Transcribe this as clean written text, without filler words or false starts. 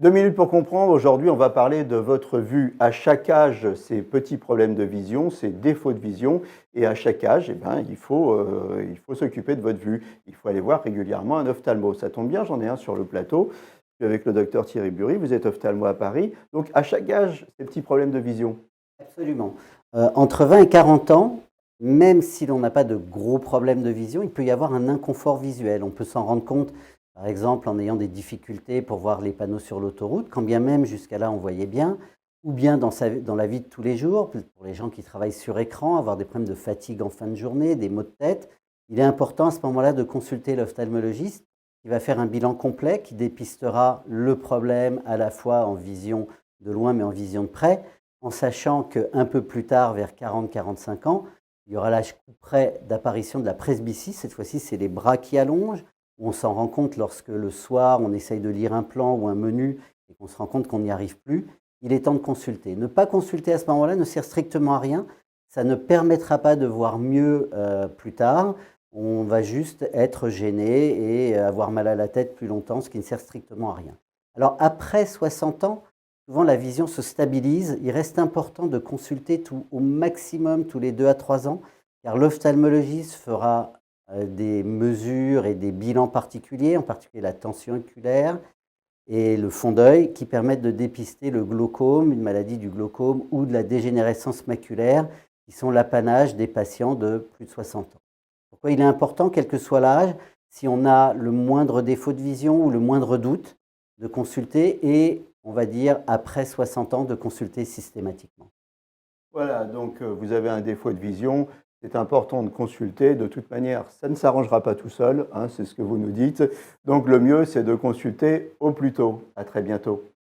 2 minutes pour comprendre. Aujourd'hui, on va parler de votre vue. À chaque âge, ces petits problèmes de vision, ces défauts de vision. Et à chaque âge, il faut s'occuper de votre vue. Il faut aller voir régulièrement un ophtalmo. Ça tombe bien, j'en ai un sur le plateau. Je suis avec le docteur Thierry Bury. Vous êtes ophtalmo à Paris. Donc, à chaque âge, ces petits problèmes de vision. Absolument. Entre 20 et 40 ans, même si l'on n'a pas de gros problèmes de vision, il peut y avoir un inconfort visuel. On peut s'en rendre compte, par exemple, en ayant des difficultés pour voir les panneaux sur l'autoroute, quand bien même jusqu'à là on voyait bien, ou bien dans la vie de tous les jours, pour les gens qui travaillent sur écran, avoir des problèmes de fatigue en fin de journée, des maux de tête. Il est important à ce moment-là de consulter l'ophtalmologiste qui va faire un bilan complet, qui dépistera le problème à la fois en vision de loin mais en vision de près, en sachant qu'un peu plus tard, vers 40-45 ans, il y aura l'âge près d'apparition de la presbytie. Cette fois-ci, c'est les bras qui allongent. On s'en rend compte lorsque le soir, on essaye de lire un plan ou un menu et qu'on se rend compte qu'on n'y arrive plus. Il est temps de consulter. Ne pas consulter à ce moment-là ne sert strictement à rien. Ça ne permettra pas de voir mieux plus tard. On va juste être gêné et avoir mal à la tête plus longtemps, ce qui ne sert strictement à rien. Alors après 60 ans, souvent la vision se stabilise. Il reste important de consulter au maximum tous les 2 à 3 ans, car l'ophtalmologiste fera des mesures et des bilans particuliers, en particulier la tension oculaire et le fond d'œil, qui permettent de dépister le glaucome, une maladie du glaucome ou de la dégénérescence maculaire, qui sont l'apanage des patients de plus de 60 ans. Pourquoi il est important, quel que soit l'âge, si on a le moindre défaut de vision ou le moindre doute, de consulter et, on va dire, après 60 ans, de consulter systématiquement. Voilà, donc vous avez un défaut de vision. C'est important de consulter. De toute manière, ça ne s'arrangera pas tout seul, hein, c'est ce que vous nous dites. Donc le mieux, c'est de consulter au plus tôt. À très bientôt.